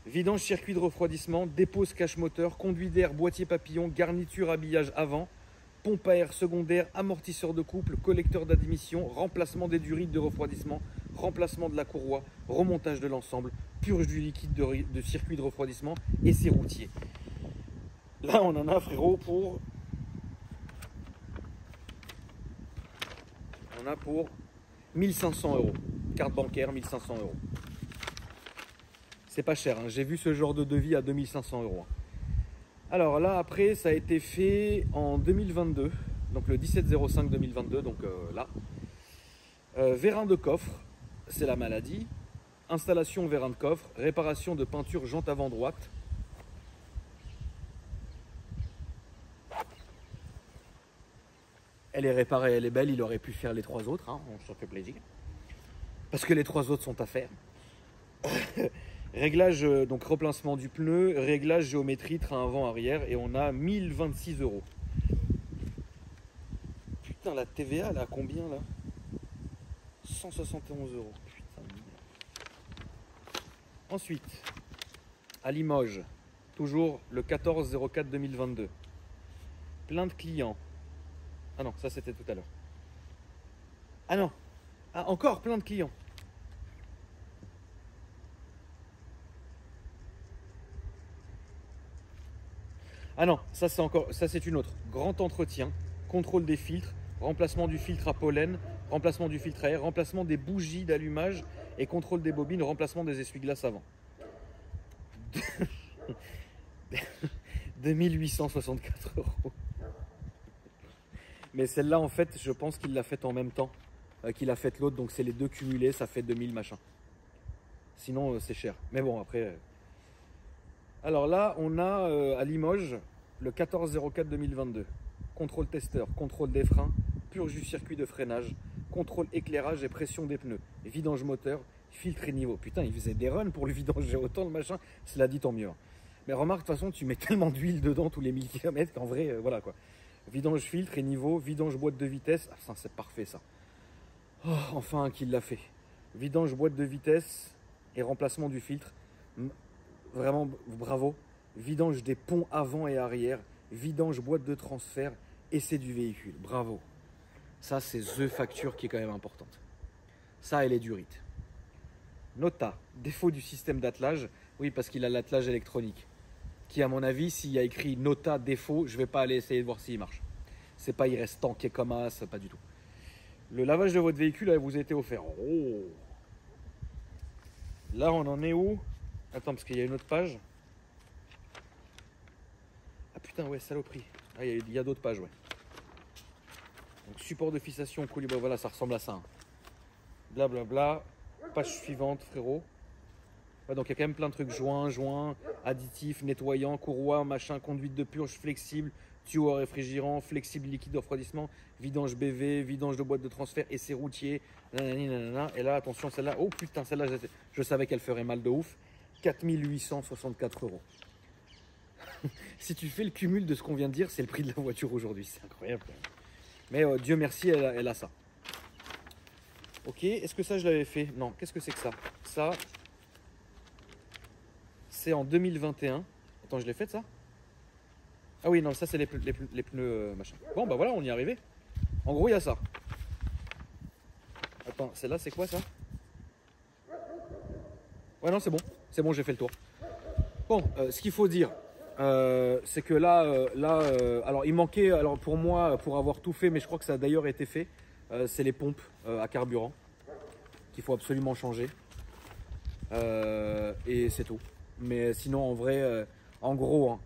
Vidange circuit de refroidissement, dépose cache moteur, conduit d'air, boîtier papillon, garniture habillage avant, pompe à air secondaire, amortisseur de couple, collecteur d'admission, remplacement des durites de refroidissement, remplacement de la courroie, remontage de l'ensemble, purge du liquide de circuit de refroidissement et ses routiers. Là, on en a, frérot, pour... On a pour 1500 €. Carte bancaire, 1500 €. C'est pas cher, hein. J'ai vu ce genre de devis à 2500 €. Alors là, après, ça a été fait en 2022, donc le 17/05/2022, donc là. Vérin de coffre, c'est la maladie. Installation vérin de coffre, réparation de peinture jante avant droite. Elle est réparée, elle est belle, il aurait pu faire les 3 autres, hein, on s'en fait plaisir. Parce que les 3 autres sont à faire. Réglage, donc replacement du pneu, réglage géométrie, train avant-arrière, et on a 1026 €. Putain, la TVA, elle a combien là? 171 €. Putain de merde. Ensuite, à Limoges, toujours le 14/04/2022. Plein de clients. Ah non, ça c'était tout à l'heure. Ah non, ah, encore plein de clients. Ah non, ça c'est encore, ça c'est une autre. Grand entretien, contrôle des filtres, remplacement du filtre à pollen, remplacement du filtre à air, remplacement des bougies d'allumage et contrôle des bobines, remplacement des essuie-glaces avant. 2864 €. Mais celle-là, en fait, je pense qu'il l'a faite en même temps qu'il a fait l'autre, donc c'est les deux cumulés, ça fait 2000 machin. Sinon, c'est cher. Mais bon, après... Alors là, on a à Limoges le 14/04/2022. Contrôle testeur, contrôle des freins, purge du circuit de freinage, contrôle éclairage et pression des pneus, vidange moteur, filtre et niveau. Putain, il faisait des runs pour le vidange, autant le machin, cela dit tant mieux. Mais remarque, de toute façon, tu mets tellement d'huile dedans tous les 1000 km qu'en vrai, voilà quoi. Vidange filtre et niveau, vidange boîte de vitesse. Ah, ça c'est parfait ça. Oh, enfin qu'il l'a fait. Vidange boîte de vitesse et remplacement du filtre. Vraiment bravo. Vidange des ponts avant et arrière. Vidange boîte de transfert. Essai du véhicule. Bravo. Ça c'est the facture qui est quand même importante. Ça elle est durite. Nota. Défaut du système d'attelage. Oui, parce qu'il a l'attelage électronique. Qui, à mon avis, s'il y a écrit Nota défaut, je ne vais pas aller essayer de voir s'il marche. C'est pas, il reste tanké comme as, pas du tout. Le lavage de votre véhicule vous a été offert. Oh. Là, on en est où? Attends, parce qu'il y a une autre page. Ah putain, ouais, saloperie. Ah, il y a d'autres pages, ouais. Donc, support de fixation, coulis, voilà, ça ressemble à ça. Hein. Blablabla. Page suivante, frérot. Ouais, donc il y a quand même plein de trucs, joint, additif, nettoyant, courroie, machin, conduite de purge flexible, tuyau à réfrigérant, flexible liquide de refroidissement, vidange BV, vidange de boîte de transfert, essai routier, nanani, nanana. Et là, attention, celle-là, oh putain, celle-là, je savais qu'elle ferait mal de ouf, 4864 €. Si tu fais le cumul de ce qu'on vient de dire, c'est le prix de la voiture aujourd'hui, c'est incroyable. Mais Dieu merci, elle a ça. Ok, est-ce que ça je l'avais fait? Non, qu'est-ce que c'est que ça? Ça... C'est en 2021. Attends, je l'ai fait ça? Ah oui, non, ça c'est les pneus machin. Bon, bah voilà, on y est arrivé. En gros, il y a ça. Attends, celle-là, c'est quoi ça? Ouais, non, c'est bon. C'est bon, j'ai fait le tour. Bon, ce qu'il faut dire, c'est que là, alors il manquait, alors pour moi, pour avoir tout fait, mais je crois que ça a d'ailleurs été fait, c'est les pompes à carburant qu'il faut absolument changer. Et c'est tout. Mais sinon, en vrai, en gros, hein,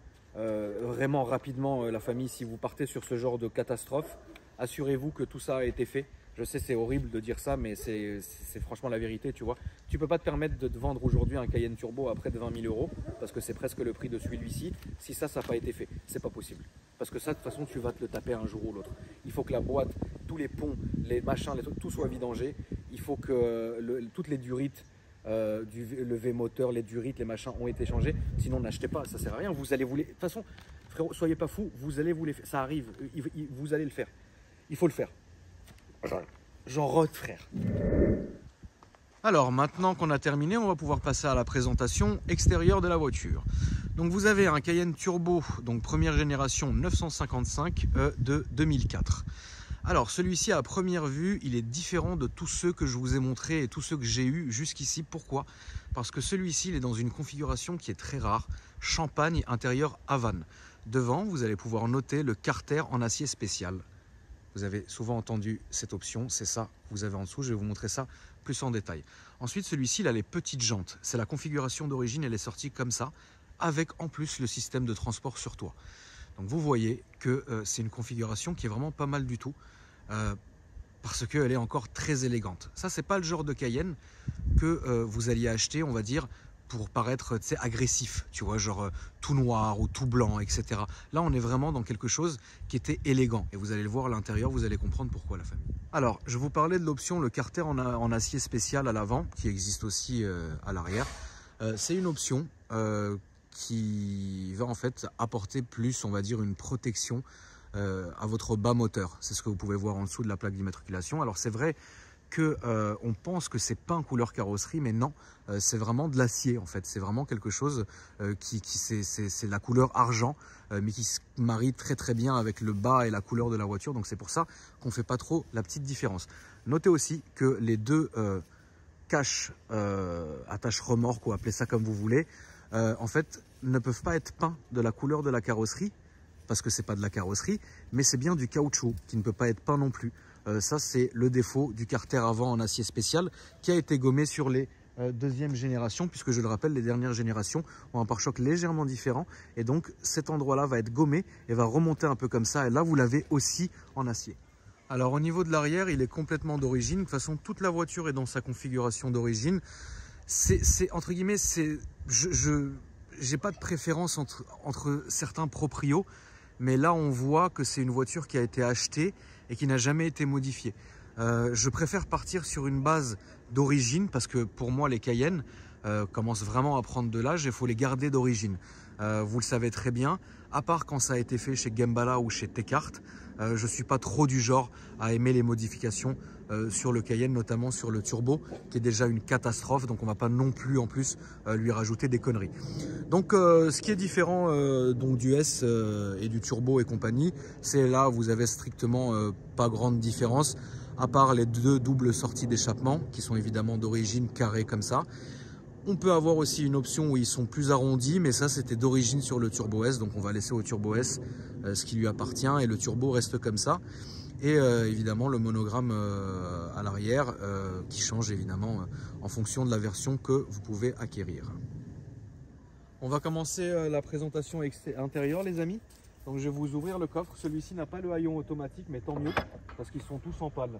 vraiment rapidement, la famille, si vous partez sur ce genre de catastrophe, assurez-vous que tout ça a été fait. Je sais, c'est horrible de dire ça, mais c'est franchement la vérité, tu vois. Tu peux pas te permettre de te vendre aujourd'hui un Cayenne Turbo à près de 20 000 €, parce que c'est presque le prix de celui-ci, si ça n'a pas été fait. C'est pas possible. Parce que ça, de toute façon, tu vas te le taper un jour ou l'autre. Il faut que la boîte, tous les ponts, les machins, les trucs, tout soit vidangé. Il faut que toutes les durites, le V-moteur, les durites, les machins ont été changés. Sinon, n'achetez pas, ça sert à rien. Vous allez vous les... De toute façon, frérot, soyez pas fous, vous allez vous les faire. Ça arrive, vous allez le faire. Il faut le faire. J'en rote, frère. Alors maintenant qu'on a terminé, on va pouvoir passer à la présentation extérieure de la voiture. Donc vous avez un Cayenne Turbo, donc première génération 955 de 2004. Alors celui-ci à première vue, il est différent de tous ceux que je vous ai montrés et tous ceux que j'ai eu jusqu'ici. Pourquoi? Parce que celui-ci, il est dans une configuration qui est très rare, champagne intérieur Havane. Devant, vous allez pouvoir noter le carter en acier spécial. Vous avez souvent entendu cette option, c'est ça, vous avez en dessous, je vais vous montrer ça plus en détail. Ensuite, celui-ci, il a les petites jantes. C'est la configuration d'origine, elle est sortie comme ça, avec en plus le système de transport sur toit. Donc vous voyez que c'est une configuration qui est vraiment pas mal du tout, parce qu'elle est encore très élégante. Ça, c'est pas le genre de Cayenne que vous alliez acheter, on va dire, pour paraître agressif, tu vois, genre tout noir ou tout blanc, etc. Là, on est vraiment dans quelque chose qui était élégant. Et vous allez le voir à l'intérieur, vous allez comprendre pourquoi, la famille. Alors, je vous parlais de l'option, le carter en acier spécial à l'avant, qui existe aussi à l'arrière. C'est une option qui va en fait apporter plus, on va dire, une protection à votre bas moteur. C'est ce que vous pouvez voir en dessous de la plaque d'immatriculation. Alors, c'est vrai que on pense que c'est peint couleur carrosserie, mais non, c'est vraiment de l'acier en fait. C'est vraiment quelque chose c'est la couleur argent, mais qui se marie très très bien avec le bas et la couleur de la voiture. Donc c'est pour ça qu'on ne fait pas trop la petite différence. Notez aussi que les deux caches attache remorque, ou appelez ça comme vous voulez, en fait ne peuvent pas être peints de la couleur de la carrosserie, parce que c'est pas de la carrosserie, mais c'est bien du caoutchouc qui ne peut pas être peint non plus. Ça, c'est le défaut du carter avant en acier spécial qui a été gommé sur les deuxième génération, puisque je le rappelle, les dernières générations ont un pare-choc légèrement différent. Et donc, cet endroit-là va être gommé et va remonter un peu comme ça. Et là, vous l'avez aussi en acier. Alors, au niveau de l'arrière, il est complètement d'origine. De toute façon, toute la voiture est dans sa configuration d'origine. C'est entre guillemets, je n'ai pas de préférence entre certains proprios. Mais là, on voit que c'est une voiture qui a été achetée et qui n'a jamais été modifiée. Je préfère partir sur une base d'origine, parce que pour moi, les Cayennes commencent vraiment à prendre de l'âge et il faut les garder d'origine. Vous le savez très bien, à part quand ça a été fait chez Gembala ou chez Tecart, je ne suis pas trop du genre à aimer les modifications sur le Cayenne, notamment sur le turbo, qui est déjà une catastrophe, donc on ne va pas non plus en plus lui rajouter des conneries. Donc ce qui est différent donc du S et du turbo et compagnie, c'est là vous avez strictement pas grande différence, à part les deux doubles sorties d'échappement qui sont évidemment d'origine carrée comme ça. On peut avoir aussi une option où ils sont plus arrondis, mais ça c'était d'origine sur le Turbo S, donc on va laisser au Turbo S ce qui lui appartient et le turbo reste comme ça. Et évidemment le monogramme à l'arrière qui change évidemment en fonction de la version que vous pouvez acquérir. On va commencer la présentation intérieure, les amis. Donc je vais vous ouvrir le coffre. Celui-ci n'a pas le haillon automatique, mais tant mieux parce qu'ils sont tous en panne.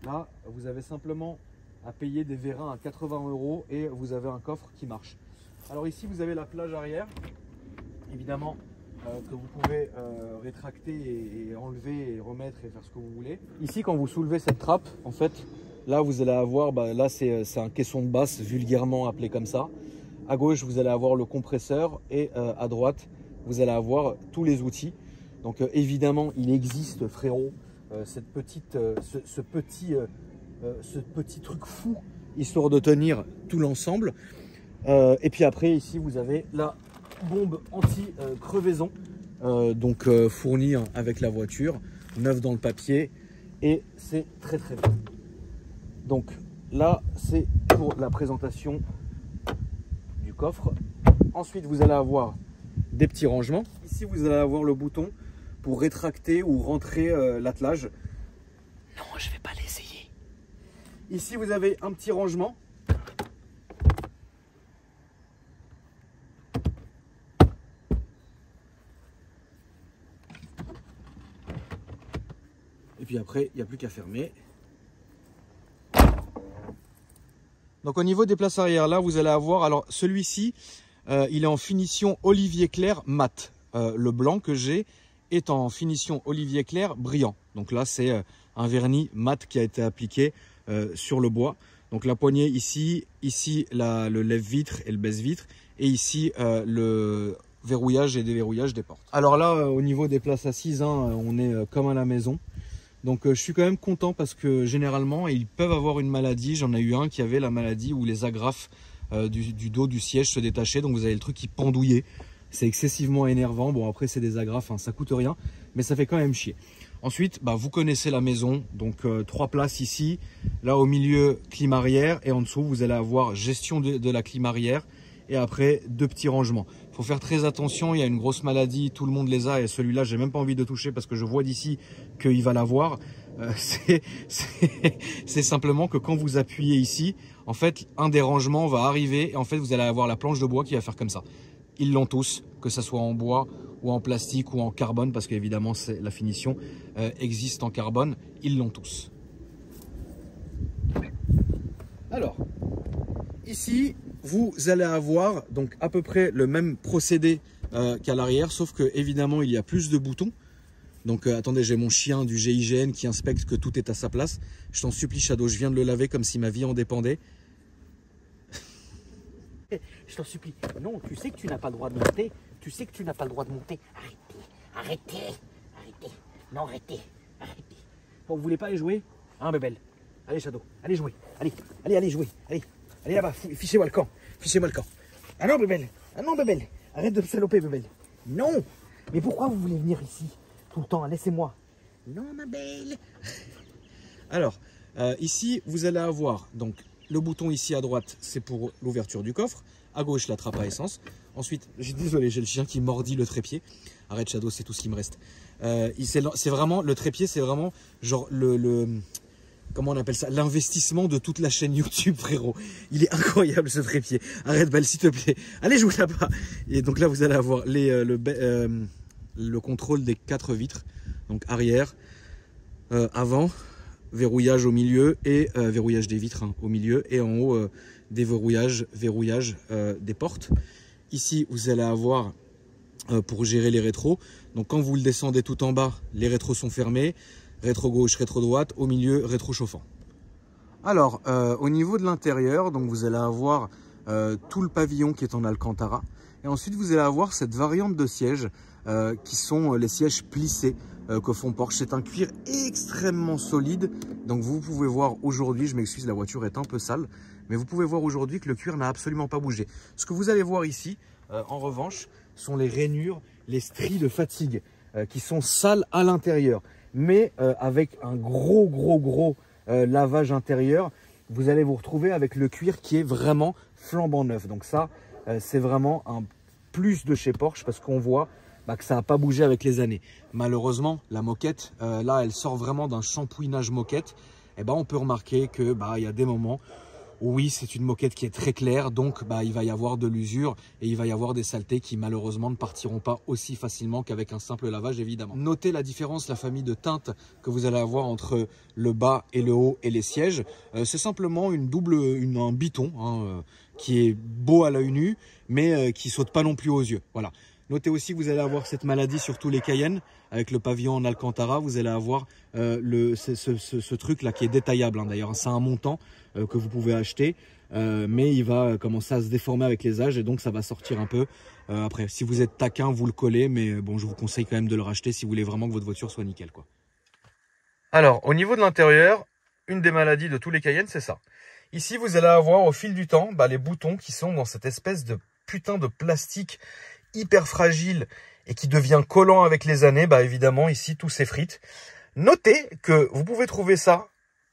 Là, vous avez simplement à payer des vérins à 80 € et vous avez un coffre qui marche. Alors ici, vous avez la plage arrière, évidemment, que vous pouvez rétracter et enlever et remettre et faire ce que vous voulez. Ici, quand vous soulevez cette trappe, en fait, là, vous allez avoir, là, c'est un caisson de basse, vulgairement appelé comme ça. À gauche, vous allez avoir le compresseur et à droite, vous allez avoir tous les outils. Donc évidemment, il existe, frérot, ce petit truc fou, histoire de tenir tout l'ensemble. Et puis après, ici, vous avez la bombe anti-crevaison, donc fournie avec la voiture, neuve dans le papier, et c'est très très bien. Donc là, c'est pour la présentation du coffre. Ensuite, vous allez avoir des petits rangements. Ici, vous allez avoir le bouton pour rétracter ou rentrer l'attelage. Non, je ne vais pas l'essayer. Ici, vous avez un petit rangement. Et puis après, il n'y a plus qu'à fermer. Donc au niveau des places arrière, là, vous allez avoir, alors celui-ci, il est en finition Olivier Clair mat. Le blanc que j'ai est en finition Olivier Clair brillant. Donc là, c'est un vernis mat qui a été appliqué sur le bois. Donc la poignée ici, le lève-vitre et le baisse-vitre, et ici le verrouillage et déverrouillage des portes. Alors là, au niveau des places assises, hein, on est comme à la maison. Donc je suis quand même content parce que généralement ils peuvent avoir une maladie. J'en ai eu un qui avait la maladie où les agrafes du dos du siège se détachaient. Donc vous avez le truc qui pendouillait. C'est excessivement énervant. Bon après c'est des agrafes, hein, ça coûte rien, mais ça fait quand même chier. Ensuite, bah, vous connaissez la maison. Donc 3 places ici. Là au milieu, clim arrière. Et en dessous vous allez avoir gestion de la clim arrière. Et après 2 petits rangements. Il faut faire très attention, il y a une grosse maladie, tout le monde les a et celui-là j'ai même pas envie de toucher parce que je vois d'ici qu'il va l'avoir. C'est simplement que quand vous appuyez ici, en fait un des rangements va arriver et en fait vous allez avoir la planche de bois qui va faire comme ça. Ils l'ont tous, que ça soit en bois ou en plastique ou en carbone parce qu'évidemment la finition existe en carbone, ils l'ont tous. Alors, ici vous allez avoir donc à peu près le même procédé qu'à l'arrière, sauf que évidemment il y a plus de boutons. Donc attendez, j'ai mon chien du GIGN qui inspecte que tout est à sa place. Je t'en supplie Shadow, je viens de le laver comme si ma vie en dépendait. Je t'en supplie. Non, tu sais que tu n'as pas le droit de monter. Tu sais que tu n'as pas le droit de monter. Arrêtez, arrêtez. Non, arrêtez. Bon, vous voulez pas aller jouer? Hein Bébel? Allez Shadow, allez jouer. Allez jouer. Allez là-bas, fichez-moi le camp. Ah non Bébel. Arrête de me saloper Bébel. Non. Mais pourquoi vous voulez venir ici tout le temps? Laissez-moi. Non ma belle. Alors, ici vous allez avoir donc le bouton ici à droite, c'est pour l'ouverture du coffre. À gauche, la trappe à essence. Ensuite, désolé, j'ai le chien qui mordit le trépied. Arrête Shadow, c'est tout ce qui me reste. C'est vraiment, le trépied, c'est vraiment genre comment on appelle ça, l'investissement de toute la chaîne YouTube, frérot. Il est incroyable ce trépied. Arrête, Belle, s'il te plaît. Allez, joue là-bas. Et donc là, vous allez avoir le contrôle des 4 vitres. Donc arrière, avant, verrouillage au milieu et verrouillage des vitres hein, au milieu. Et en haut, verrouillage des portes. Ici, vous allez avoir pour gérer les rétros. Donc quand vous le descendez tout en bas, les rétros sont fermés. Rétro gauche, rétro droite, au milieu, rétro chauffant. Alors, au niveau de l'intérieur, donc vous allez avoir tout le pavillon qui est en Alcantara. Et ensuite, vous allez avoir cette variante de sièges qui sont les sièges plissés que font Porsche. C'est un cuir extrêmement solide. Donc vous pouvez voir aujourd'hui, je m'excuse, la voiture est un peu sale, mais vous pouvez voir aujourd'hui que le cuir n'a absolument pas bougé. Ce que vous allez voir ici, en revanche, sont les rainures, les stries de fatigue qui sont sales à l'intérieur. Mais avec un gros lavage intérieur, vous allez vous retrouver avec le cuir qui est vraiment flambant neuf. Donc ça, c'est vraiment un plus de chez Porsche parce qu'on voit que ça n'a pas bougé avec les années. Malheureusement, la moquette, là, elle sort vraiment d'un shampouinage moquette. Et on peut remarquer que il y a des moments où oui, c'est une moquette qui est très claire, donc il va y avoir de l'usure et il va y avoir des saletés qui malheureusement ne partiront pas aussi facilement qu'avec un simple lavage évidemment. Notez la différence, la famille de teintes que vous allez avoir entre le bas et le haut et les sièges. C'est simplement un biton hein, qui est beau à l'œil nu, mais qui saute pas non plus aux yeux. Voilà. Notez aussi que vous allez avoir cette maladie sur tous les Cayennes, avec le pavillon en Alcantara. Vous allez avoir ce truc-là qui est détaillable. Hein, d'ailleurs, c'est un montant que vous pouvez acheter, mais il va commencer à se déformer avec les âges et donc ça va sortir un peu. Après, si vous êtes taquin, vous le collez, mais bon, je vous conseille quand même de le racheter si vous voulez vraiment que votre voiture soit nickel, quoi. Alors, au niveau de l'intérieur, une des maladies de tous les Cayennes, c'est ça. Ici, vous allez avoir au fil du temps les boutons qui sont dans cette espèce de putain de plastique hyper fragile et qui devient collant avec les années. Évidemment, ici, tout s'effrite. Notez que vous pouvez trouver ça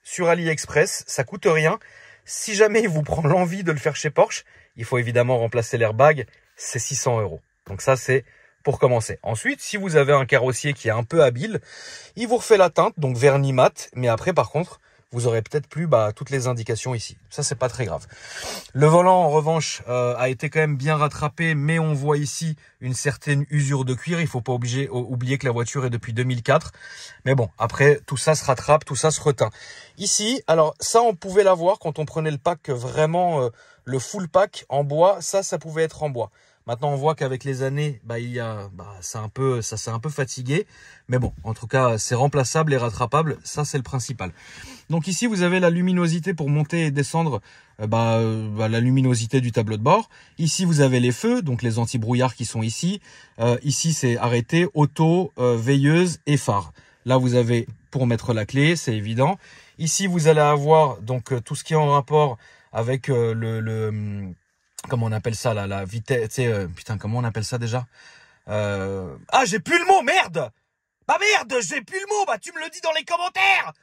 sur AliExpress, ça coûte rien. Si jamais il vous prend l'envie de le faire chez Porsche, il faut évidemment remplacer l'airbag. c'est 600 €. Donc ça, c'est pour commencer. Ensuite, si vous avez un carrossier qui est un peu habile, il vous refait la teinte, donc vernis mat. Mais après, par contre, vous aurez peut-être plus toutes les indications ici. Ça, c'est pas très grave. Le volant, en revanche, a été quand même bien rattrapé, mais on voit ici une certaine usure de cuir. Il faut pas oublier que la voiture est depuis 2004. Mais bon, après, tout ça se rattrape, tout ça se reteint. Ici, alors ça, on pouvait l'avoir quand on prenait le pack vraiment, le full pack en bois. Ça pouvait être en bois. Maintenant, on voit qu'avec les années, ça s'est un peu fatigué. Mais bon, en tout cas, c'est remplaçable et rattrapable. Ça, c'est le principal. Donc ici, vous avez la luminosité pour monter et descendre la luminosité du tableau de bord. Ici, vous avez les feux, donc les anti-brouillards qui sont ici. Ici, c'est arrêté, auto, veilleuse et phare. Là, vous avez pour mettre la clé, c'est évident. Ici, vous allez avoir donc tout ce qui est en rapport avec comment on appelle ça là, la vitesse, putain, comment on appelle ça déjà? Ah, j'ai plus le mot, merde! Bah merde, j'ai plus le mot, tu me le dis dans les commentaires!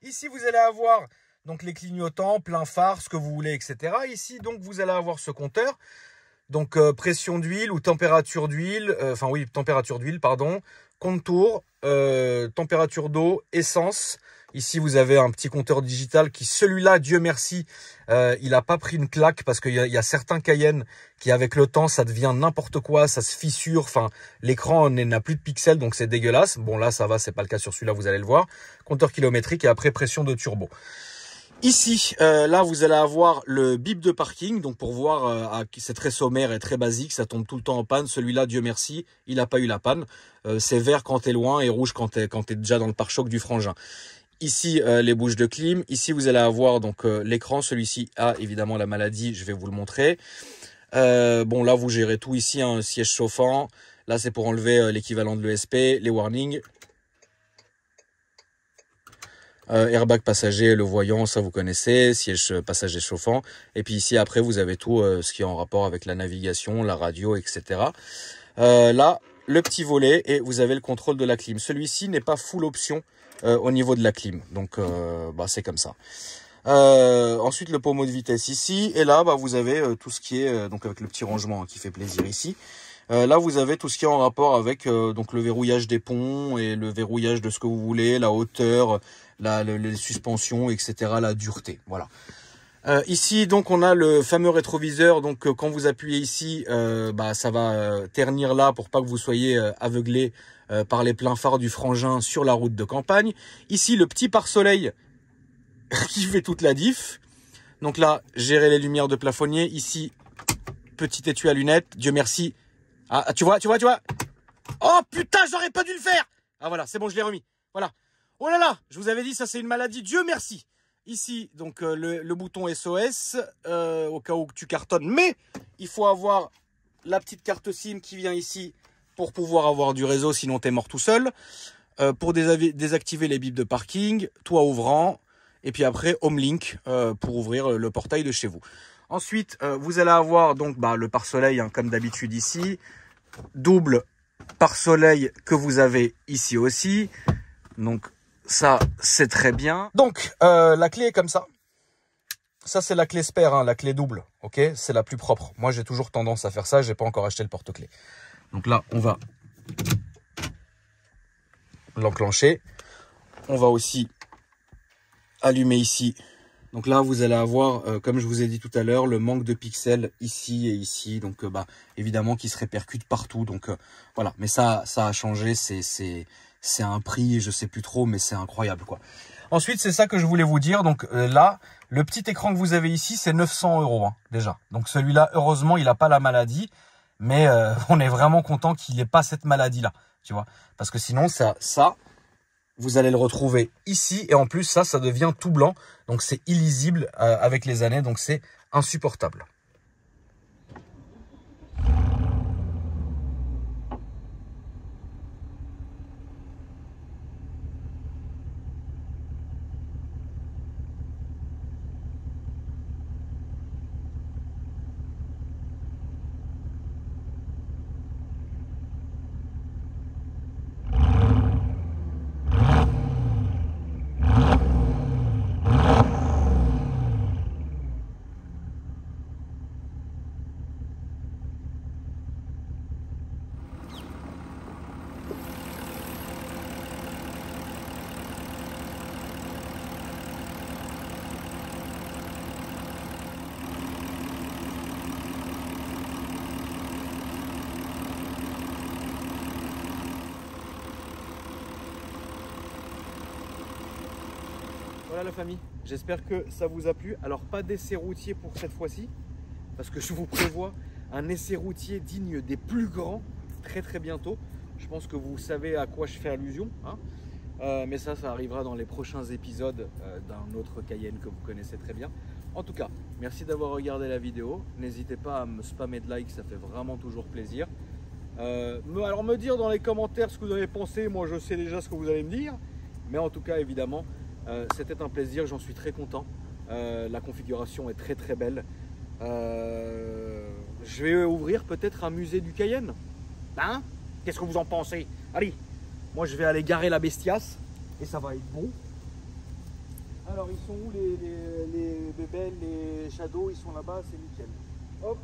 Ici, vous allez avoir donc les clignotants, plein phare, ce que vous voulez, etc. Ici, donc, vous allez avoir ce compteur. Donc, pression d'huile ou température d'huile, température d'huile, pardon, contour, température d'eau, essence. Ici, vous avez un petit compteur digital qui, celui-là, Dieu merci, il n'a pas pris une claque parce qu'il y a certains Cayenne qui, avec le temps, ça devient n'importe quoi, ça se fissure. Enfin, l'écran n'a plus de pixels, donc c'est dégueulasse. Bon, là, ça va, c'est pas le cas sur celui-là, vous allez le voir. Compteur kilométrique et après pression de turbo. Ici, là, vous allez avoir le bip de parking. Donc, pour voir, c'est très sommaire et très basique. Ça tombe tout le temps en panne. Celui-là, Dieu merci, il n'a pas eu la panne. C'est vert quand t'es loin et rouge quand t'es déjà dans le pare-choc du frangin. Ici, les bouches de clim. Ici, vous allez avoir donc l'écran. Celui-ci a évidemment la maladie. Je vais vous le montrer. Bon, là, vous gérez tout ici. Un siège chauffant. Là, c'est pour enlever l'équivalent de l'ESP. Les warnings. Airbag passager, le voyant, ça vous connaissez. Siège passager chauffant. Et puis ici, après, vous avez tout ce qui est en rapport avec la navigation, la radio, etc. Là, le petit volet et vous avez le contrôle de la clim. Celui-ci n'est pas full option au niveau de la clim. Donc, c'est comme ça. Ensuite, le pommeau de vitesse ici. Et là, vous avez tout ce qui est, donc avec le petit rangement qui fait plaisir ici. Là, vous avez tout ce qui est en rapport avec donc le verrouillage des ponts et le verrouillage de ce que vous voulez, la hauteur, les suspensions, etc., la dureté. Voilà. Ici, donc, on a le fameux rétroviseur. Donc, quand vous appuyez ici, ça va ternir là pour pas que vous soyez aveuglé par les pleins phares du frangin sur la route de campagne. Ici, le petit pare-soleil qui fait toute la diff. Donc là, gérer les lumières de plafonnier. Ici, petit étui à lunettes. Dieu merci. Ah, tu vois. Oh putain, j'aurais pas dû le faire. Ah voilà, c'est bon, je l'ai remis. Voilà. Oh là là, je vous avais dit, ça c'est une maladie. Dieu merci. Ici, donc le bouton SOS, au cas où tu cartonnes. Mais il faut avoir la petite carte SIM qui vient ici pour pouvoir avoir du réseau, sinon t'es mort tout seul. Pour désactiver les bips de parking, toit ouvrant. Et puis après, Homelink pour ouvrir le portail de chez vous. Ensuite, vous allez avoir donc le pare-soleil, comme d'habitude ici. Double pare-soleil que vous avez ici aussi. Donc ça, c'est très bien. Donc, la clé est comme ça. Ça, c'est la clé spare, la clé double. Ok, c'est la plus propre. Moi, j'ai toujours tendance à faire ça. J'ai pas encore acheté le porte-clés. Donc là, on va l'enclencher. On va aussi allumer ici. Donc là, vous allez avoir, comme je vous ai dit tout à l'heure, le manque de pixels ici et ici. Donc, évidemment, qui se répercute partout. Donc, voilà. Mais ça a changé. C'est un prix, je sais plus trop, mais c'est incroyable, quoi. Ensuite, c'est ça que je voulais vous dire. Donc là, le petit écran que vous avez ici, c'est 900 € déjà. Donc celui-là, heureusement, il n'a pas la maladie. Mais on est vraiment content qu'il n'ait pas cette maladie-là. Tu vois. Parce que sinon, ça... vous allez le retrouver ici. Et en plus, ça devient tout blanc. Donc, c'est illisible avec les années. Donc, c'est insupportable. Voilà la famille, j'espère que ça vous a plu. Alors pas d'essai routier pour cette fois-ci, parce que je vous prévois un essai routier digne des plus grands très très bientôt. Je pense que vous savez à quoi je fais allusion, hein. Mais ça arrivera dans les prochains épisodes d'un autre Cayenne que vous connaissez très bien. En tout cas, merci d'avoir regardé la vidéo. N'hésitez pas à me spammer de likes, ça fait vraiment toujours plaisir. Alors me dire dans les commentaires ce que vous avez pensé, moi je sais déjà ce que vous allez me dire. Mais en tout cas, évidemment, c'était un plaisir, j'en suis très content. La configuration est très très belle. Je vais ouvrir peut-être un musée du Cayenne. Hein? Qu'est-ce que vous en pensez? Allez, moi je vais aller garer la bestiace et ça va être bon. Alors ils sont où les bébelles, les shadows? Ils sont là-bas, c'est nickel. Hop.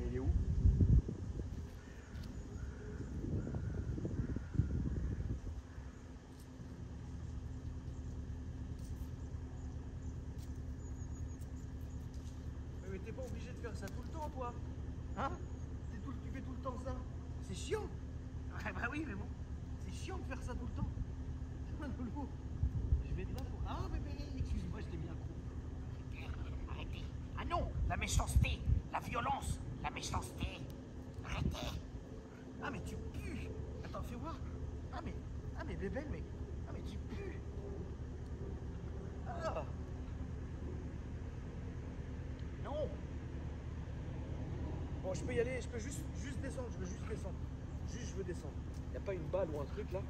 Il est où? Mais t'es pas obligé de faire ça tout le temps, toi. Hein? Tu fais tout le temps ça. C'est chiant. Ouais, bah oui, mais bon. C'est chiant de faire ça tout le temps. Loulou. Je vais être là pour... Ah, bébé, excuse-moi, je t'ai mis un coup. Arrêtez. Ah non, la méchanceté, la violence, la méchanceté. Arrêtez. Ah mais tu pues. Attends, fais voir. Ah mais bébé, mais... Ah mais tu pues. Ah. Non. Bon, je peux y aller, je peux juste descendre, je veux juste descendre. Juste, je veux descendre. Y a pas une balle ou un truc là?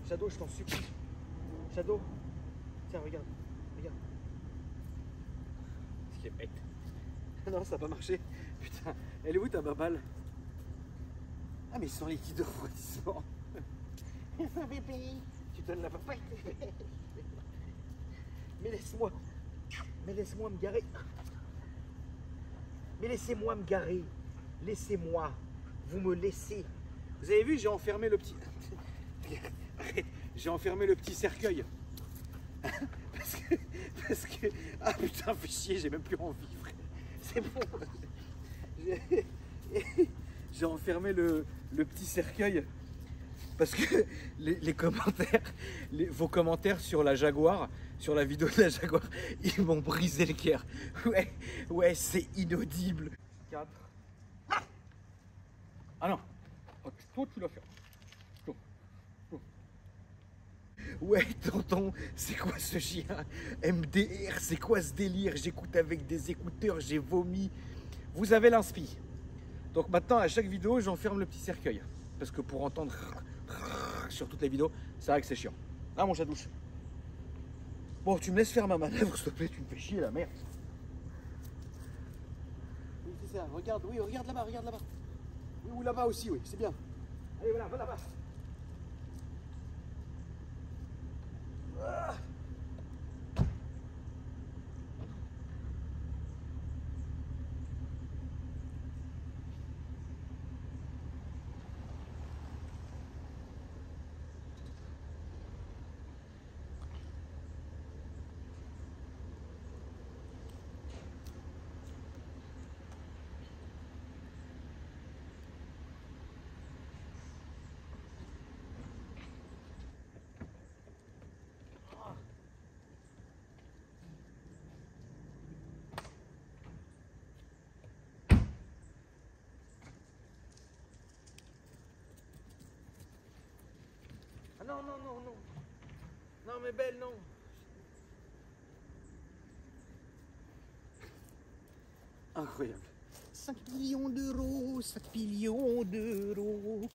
Shadow, je t'en supplie. Shadow. Tiens, regarde. Regarde. Ce qui est bête. Non, ça n'a pas marché. Putain, elle est où ta baballe? Ah, mais sans liquide de refroidissement. Bébé, tu donnes la papette. Mais laisse-moi. Mais laisse-moi me garer. Mais laissez-moi me garer. Laissez-moi. Vous me laissez. Vous avez vu, j'ai enfermé le petit... Arrête. J'ai enfermé le petit cercueil. Parce que... Ah putain, fais chier, j'ai même plus envie, frère. C'est bon. J'ai enfermé le petit cercueil. Parce que les commentaires, vos commentaires sur la Jaguar, sur la vidéo de la Jaguar, ils m'ont brisé le cœur. Ouais, c'est inaudible. 4. Ah non. Toi, tu l'as fait. Ouais, tonton, c'est quoi ce chien? MDR, c'est quoi ce délire? J'écoute avec des écouteurs, j'ai vomi. Vous avez l'inspi. Donc maintenant, à chaque vidéo, j'enferme le petit cercueil. Parce que pour entendre sur toutes les vidéos, c'est vrai que c'est chiant. Ah, mon chat douche. Bon, tu me laisses faire ma manœuvre, s'il te plaît, tu me fais chier, la merde. Oui, c'est ça, regarde, oui, regarde là-bas, regarde là-bas. Oui, ou là-bas aussi, oui, c'est bien. Allez, voilà, va là-bas. Ah. Ah non, non, non, non. Non, mais belle, non. Incroyable. 5 millions d'euros, 5 millions d'euros.